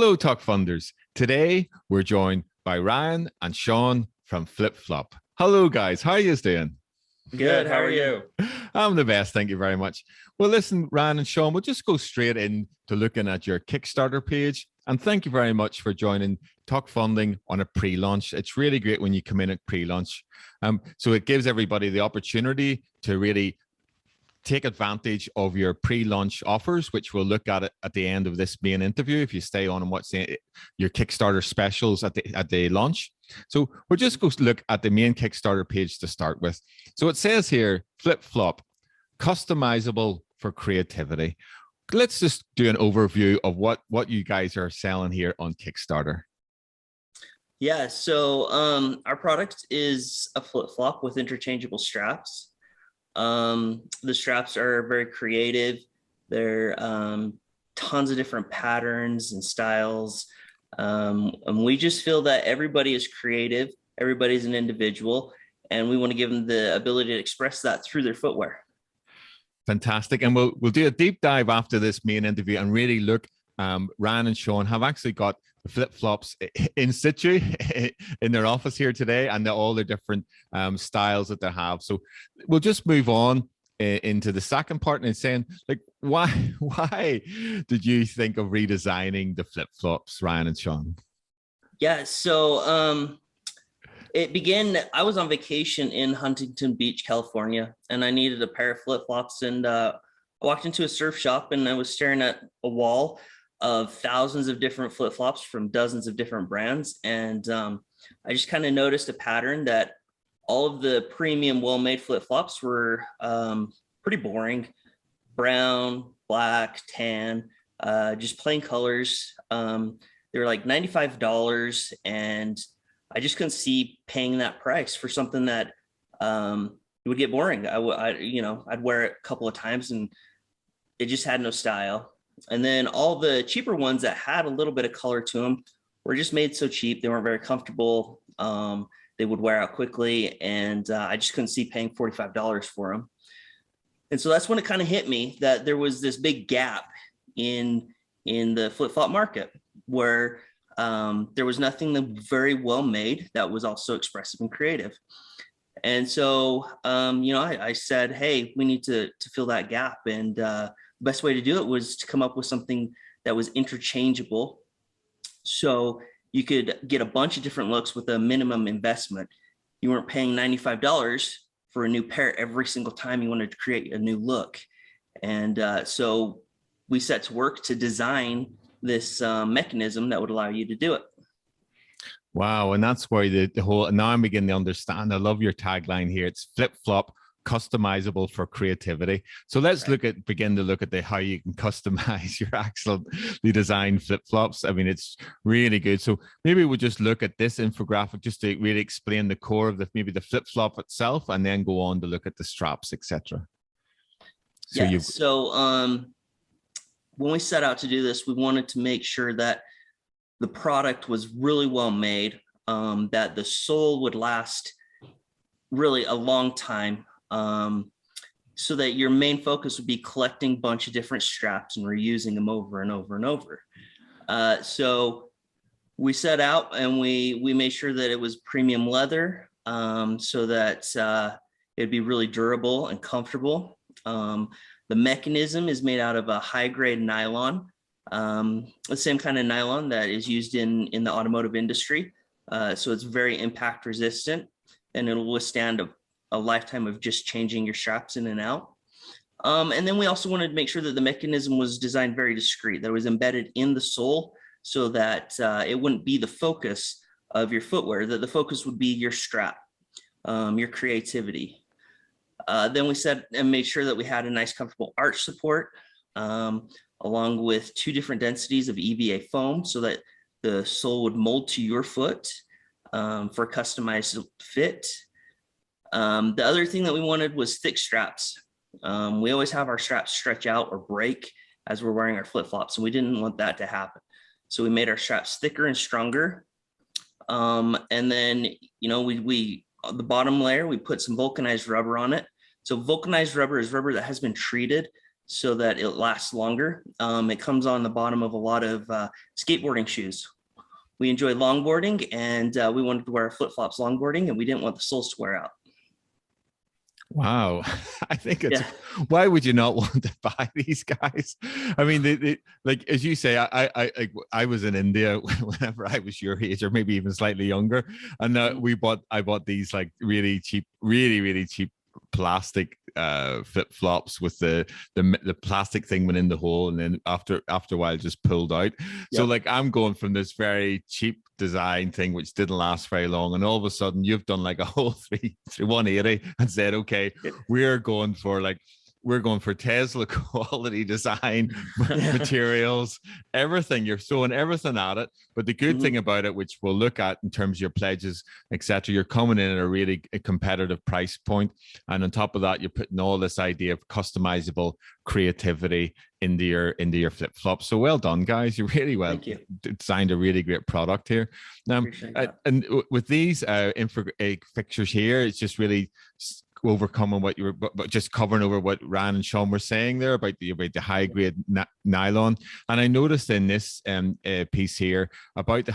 Hello, Talk Funders. Today, we're joined by Ryan and Sean from Flip Flop. Hello, guys. How are you doing? Good. How are you? I'm the best. Thank you very much. Well, listen, Ryan and Sean, we'll just go straight in to looking at your Kickstarter page. And thank you very much for joining Talk Funding on a pre-launch. It's really great when you come in at pre-launch. So it gives everybody the opportunity to really take advantage of your pre-launch offers, which we'll look at it at the end of this main interview if you stay on and watch your Kickstarter specials at the launch. So we'll just go look at the main Kickstarter page to start with. So it says here, Flip Flop, customizable for creativity. Let's just do an overview of what you guys are selling here on Kickstarter. Yeah, so our product is a flip flop with interchangeable straps. The straps are very creative. They're tons of different patterns and styles. And we just feel that everybody is creative. Everybody's an individual, and we want to give them the ability to express that through their footwear. Fantastic. And we'll do a deep dive after this main interview and really look. Ryan and Sean have actually got the flip flops in situ in their office here today, and all the different styles that they have. So we'll just move on into the second part and saying, like, why did you think of redesigning the flip flops, Ryan and Sean? Yeah, so it began, I was on vacation in Huntington Beach, California, and I needed a pair of flip flops, and I walked into a surf shop and I was staring at a wall of thousands of different flip flops from dozens of different brands. And I just kind of noticed a pattern that all of the premium well-made flip flops were pretty boring: brown, black, tan, just plain colors. They were like $95, and I just couldn't see paying that price for something that it would get boring. I'd wear it a couple of times and it just had no style. And then all the cheaper ones that had a little bit of color to them were just made so cheap. They weren't very comfortable. They would wear out quickly, and I just couldn't see paying $45 for them. And so that's when it kind of hit me that there was this big gap in the flip-flop market where there was nothing that very well made that was also expressive and creative. And so, I said, hey, we need to fill that gap. And the best way to do it was to come up with something that was interchangeable. So you could get a bunch of different looks with a minimum investment. You weren't paying $95 for a new pair every single time you wanted to create a new look. And so we set to work to design this mechanism that would allow you to do it. Wow. And that's why the whole, now I'm beginning to understand. I love your tagline here. It's flip flop, customizable for creativity. So let's begin to look at how you can customize your actually designed flip flops. I mean, it's really good. So maybe we'll just look at this infographic just to really explain the core of maybe the flip flop itself, and then go on to look at the straps, etc. So when we set out to do this, we wanted to make sure that the product was really well made, that the sole would last really a long time, so that your main focus would be collecting a bunch of different straps and reusing them over and over and over. So we set out and we made sure that it was premium leather, so that it'd be really durable and comfortable. The mechanism is made out of a high-grade nylon, the same kind of nylon that is used in the automotive industry. So it's very impact resistant, and it'll withstand a lifetime of just changing your straps in and out. And then we also wanted to make sure that the mechanism was designed very discreet, that it was embedded in the sole so that it wouldn't be the focus of your footwear, that the focus would be your strap, your creativity. Then we said and made sure that we had a nice, comfortable arch support, along with 2 different densities of EVA foam so that the sole would mold to your foot for customized fit. The other thing that we wanted was thick straps. We always have our straps stretch out or break as we're wearing our flip-flops, and we didn't want that to happen. So we made our straps thicker and stronger. And then, the bottom layer, we put some vulcanized rubber on it. So vulcanized rubber is rubber that has been treated so that it lasts longer. It comes on the bottom of a lot of skateboarding shoes. We enjoy longboarding, and we wanted to wear flip-flops longboarding, and we didn't want the soles to wear out. Wow. I think it's, why would you not want to buy these guys? I mean, they like, as you say, I was in India whenever I was your age, or maybe even slightly younger. And I bought these like really cheap, really cheap plastic flip flops with the plastic thing went in the hole, and then after a while just pulled out. So like, I'm going from this very cheap design thing which didn't last very long, and all of a sudden you've done like a whole 180 and said, okay, we're going for Tesla quality design, materials, everything. You're throwing everything at it. But the good thing about it, which we'll look at in terms of your pledges, etc., you're coming in at a really competitive price point. And on top of that, you're putting all this idea of customizable creativity into your flip-flops. So well done, guys. You really well designed a really great product here. And with these fixtures here, it's just really overcoming what you were, but just covering over what Ryan and Sean were saying there about the high grade nylon. And I noticed in this piece here about the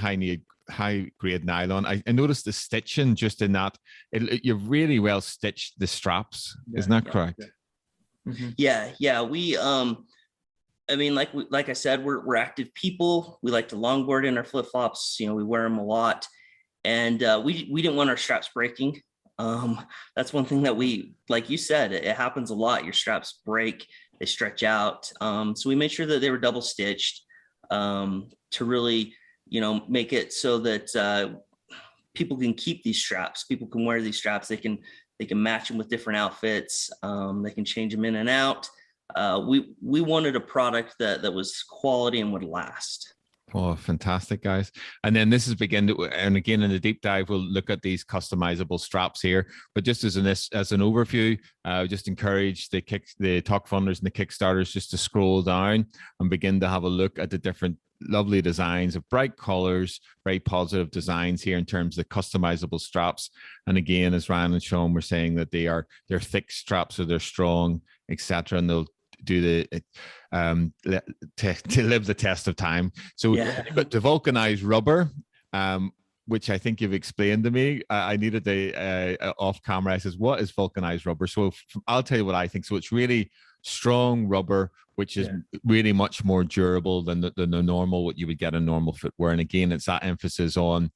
high grade nylon, I noticed the stitching just in that you've really well stitched the straps. Isn't that correct? Yeah. We I mean, like I said, we're active people. We like to longboard in our flip flops. You know, we wear them a lot, and we didn't want our straps breaking. That's one thing that like you said, it happens a lot. Your straps break, they stretch out. So we made sure that they were double stitched to really, make it so that people can keep these straps. People can wear these straps. They can match them with different outfits. They can change them in and out. We wanted a product that was quality and would last. Oh, fantastic, guys. And then this is and again, in the deep dive, we'll look at these customizable straps here. But just as an overview, just encourage the talk funders and the Kickstarters just to scroll down and begin to have a look at the different lovely designs of bright colors, very positive designs here in terms of the customizable straps. And again, as Ryan and Sean were saying, that they're thick straps, so they're strong, etc., and they'll do to live the test of time. So but the vulcanized rubber, which I think you've explained to me, I needed off camera. I says, what is vulcanized rubber? So I'll tell you what I think. So it's really strong rubber, which is really much more durable than the normal, what you would get in normal footwear. And again, it's that emphasis on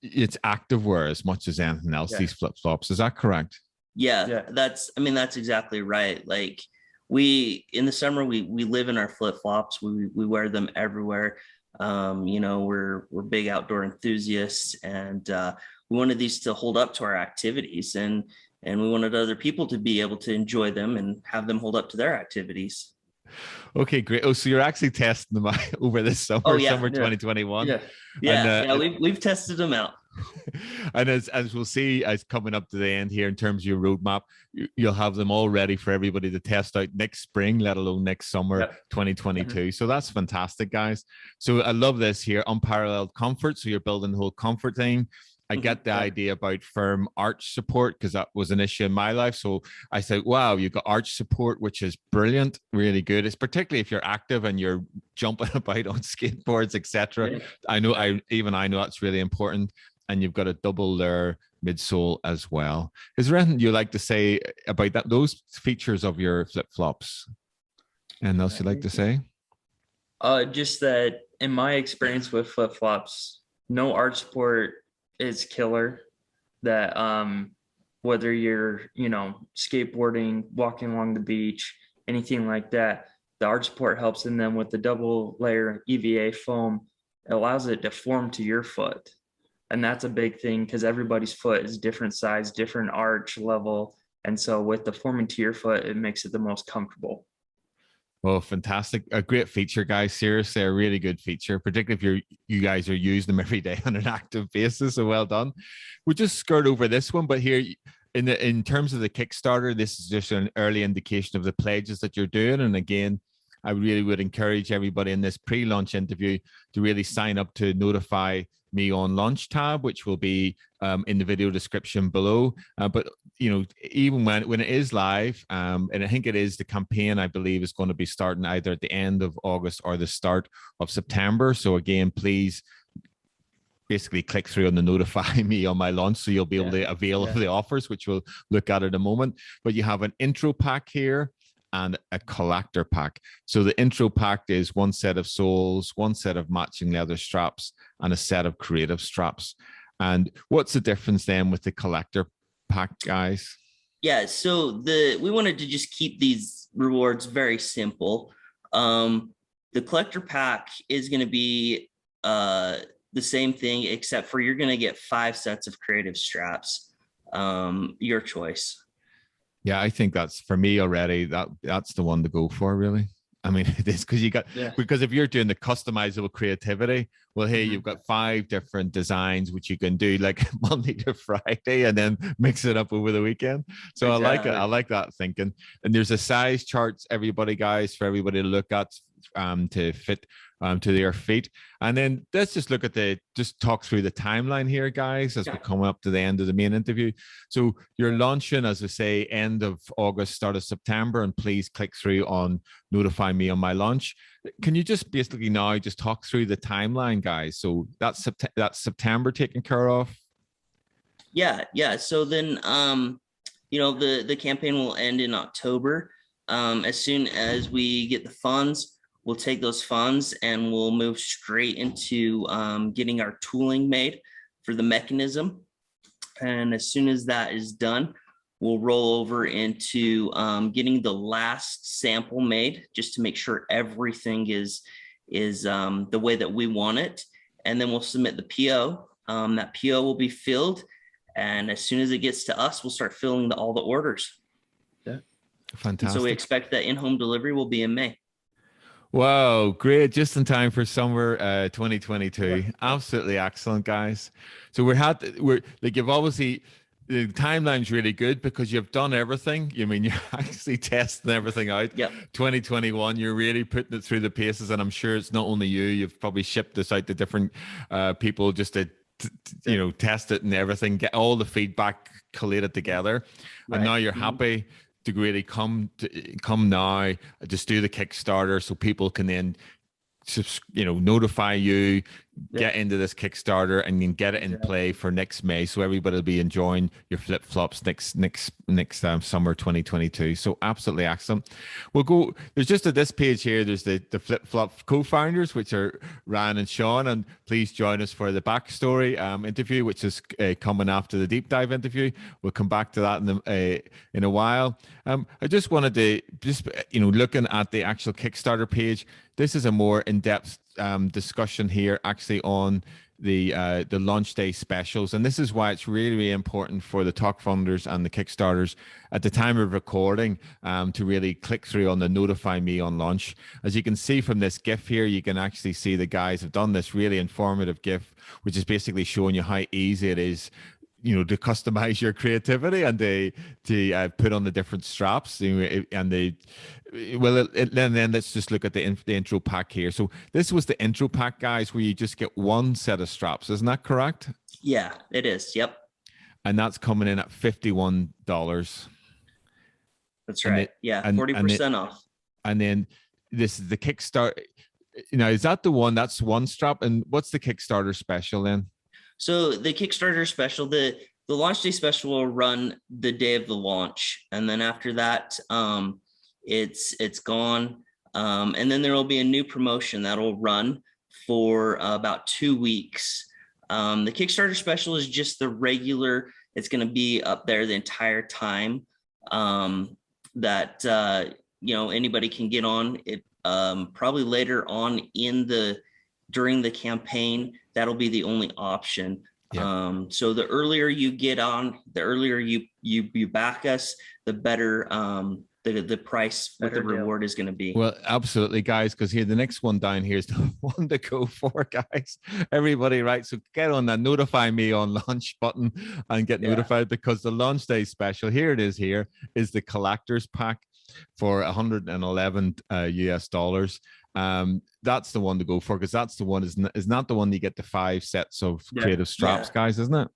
it's active wear as much as anything else, these flip-flops. Is that correct? Yeah. That's exactly right. Like, in the summer, we live in our flip-flops. We wear them everywhere. We're big outdoor enthusiasts, and we wanted these to hold up to our activities, and we wanted other people to be able to enjoy them and have them hold up to their activities. Okay, great. Oh, so you're actually testing them out over this summer, summer 2021. We've tested them out. And as we'll see, as coming up to the end here in terms of your roadmap, you'll have them all ready for everybody to test out next spring, let alone next summer 2022. So that's fantastic, guys. So I love this here, unparalleled comfort. So you're building the whole comfort thing. I get the idea about firm arch support, because that was an issue in my life. So I said, wow, you've got arch support, which is brilliant, really good. It's particularly if you're active and you're jumping about on skateboards, etc. I know that's really important. And you've got a double layer midsole as well. Is there anything you'd like to say about those features of your flip-flops? Anything else you'd like to say? Just that in my experience with flip-flops, no arch support is killer. That whether you're, skateboarding, walking along the beach, anything like that, the arch support helps. And then with the double layer EVA foam, it allows it to form to your foot. And that's a big thing, because everybody's foot is different size, different arch level. And so with the forming to your foot, it makes it the most comfortable. Well, fantastic. A great feature, guys. Seriously, a really good feature, particularly if you guys are using them every day on an active basis. So well done. We'll just skirt over this one, but here in terms of the Kickstarter, this is just an early indication of the pledges that you're doing. And again, I really would encourage everybody in this pre-launch interview to really sign up to Notify Me on Launch tab, which will be in the video description below. But even when it is live, and I think it is, the campaign, I believe, is going to be starting either at the end of August or the start of September. So again, please basically click through on the Notify Me on my launch, so you'll be able to avail of the offers, which we'll look at in a moment. But you have an intro pack here and a collector pack. So the intro pack is one set of soles, one set of matching leather straps, and a set of creative straps. And what's the difference then with the collector pack, guys? Yeah, so we wanted to just keep these rewards very simple. The collector pack is going to be the same thing, except for you're going to get 5 sets of creative straps. Your choice. Yeah, I think that's, for me already, that's the one to go for, really. I mean, it is, because if you're doing the customizable creativity, well, hey, you've got 5 different designs which you can do like Monday to Friday and then mix it up over the weekend. So exactly. I like that thinking. And there's a size charts, everybody, guys, for everybody to look at to fit to their feet. And then let's just look at just talk through the timeline here, guys, as we come up to the end of the main interview. So you're launching, as I say, end of August, start of September, and please click through on Notify Me on my launch. Can you just basically now just talk through the timeline, guys? So that's September taken care of. Yeah. So then, the campaign will end in October. As soon as we get the funds, we'll take those funds and we'll move straight into getting our tooling made for the mechanism. And as soon as that is done, we'll roll over into getting the last sample made, just to make sure everything is the way that we want it. And then we'll submit the PO. That PO will be filled. And as soon as it gets to us, we'll start filling all the orders. Yeah. Fantastic. And so we expect that in-home delivery will be in May. Wow, great. Just in time for summer 2022. Yeah. Absolutely excellent, guys. So you've obviously, the timeline's really good because you've done everything. You mean, you're actually testing everything out. Yep. 2021, you're really putting it through the paces, and I'm sure it's not only you've probably shipped this out to different people just to test it and everything, get all the feedback collated together. Right. And now you're happy to really come now, just do the Kickstarter so people can then notify you, get into this Kickstarter, and then get it in play for next May, so everybody will be enjoying your flip flops next summer 2022. So absolutely excellent. We'll go. There's just at this page here, there's the flip flop co-founders, which are Ryan and Sean, and please join us for the backstory interview, which is coming after the deep dive interview. We'll come back to that in a while. I just wanted to looking at the actual Kickstarter page. This is a more in-depth discussion here, actually, on the launch day specials, and this is why it's really, really important for the talk funders and the Kickstarters at the time of recording to really click through on the Notify Me on launch. As you can see from this GIF here, you can actually see the guys have done this really informative GIF, which is basically showing you how easy it is to customize your creativity and to put on the different straps, and then let's just look at the intro pack here. So this was the intro pack, guys, where you just get one set of straps. Isn't that correct? Yeah, it is. Yep. And that's coming in at $51. That's right. Yeah, 40% off. And then this is the Kickstarter. Is that the one? That's one strap. And what's the Kickstarter special then? So the Kickstarter special, the launch day special will run the day of the launch, and then after that, it's gone. And then there will be a new promotion that will run for about 2 weeks. The Kickstarter special is just the regular. It's going to be up there the entire time that anybody can get on it. Probably later on during the campaign, that'll be the only option. Yeah. So the earlier you get on, the earlier you back us, the better the price with the reward is going to be. Well, absolutely, guys, because here the next one down here is the one to go for, guys. Everybody, right? So get on that Notify Me on launch button and get notified, because the launch day special, here it is, here is the collector's pack. for 111 US dollars. That's the one to go for, because that's the one is not the one you get the 5 sets of creative straps, guys, isn't it?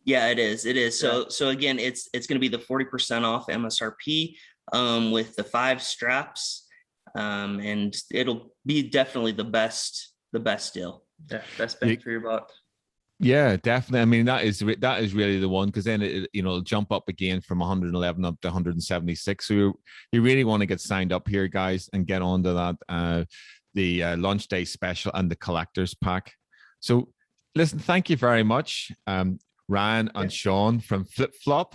Yeah, it is. It is. So again, it's going to be the 40% off MSRP with the 5 straps, and it'll be definitely the best deal. Yeah, best bang for your buck. Yeah, definitely. I mean, that is really the one, because then it'll jump up again from 111 up to 176. So you really want to get signed up here, guys, and get onto that the launch day special and the collector's pack. So listen, thank you very much, Ryan and Sean from Flp Flp.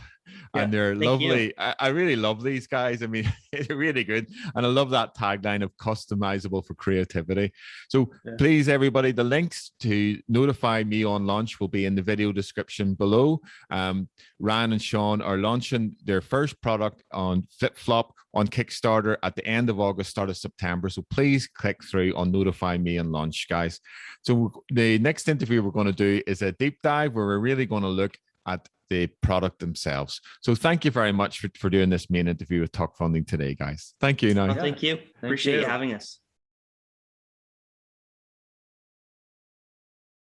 And they're lovely. I really love these guys. I mean, they're really good. And I love that tagline of customizable for creativity. So please, everybody, the links to notify me on launch will be in the video description below. Ryan and Sean are launching their first product on Flp Flp on Kickstarter at the end of August, start of September. So please click through on notify me on launch, guys. So the next interview we're going to do is a deep dive where we're really going to look at the product themselves. So thank you very much for doing this main interview with TALKFUNDING today, guys. Thank you. Thank you. Appreciate you having us.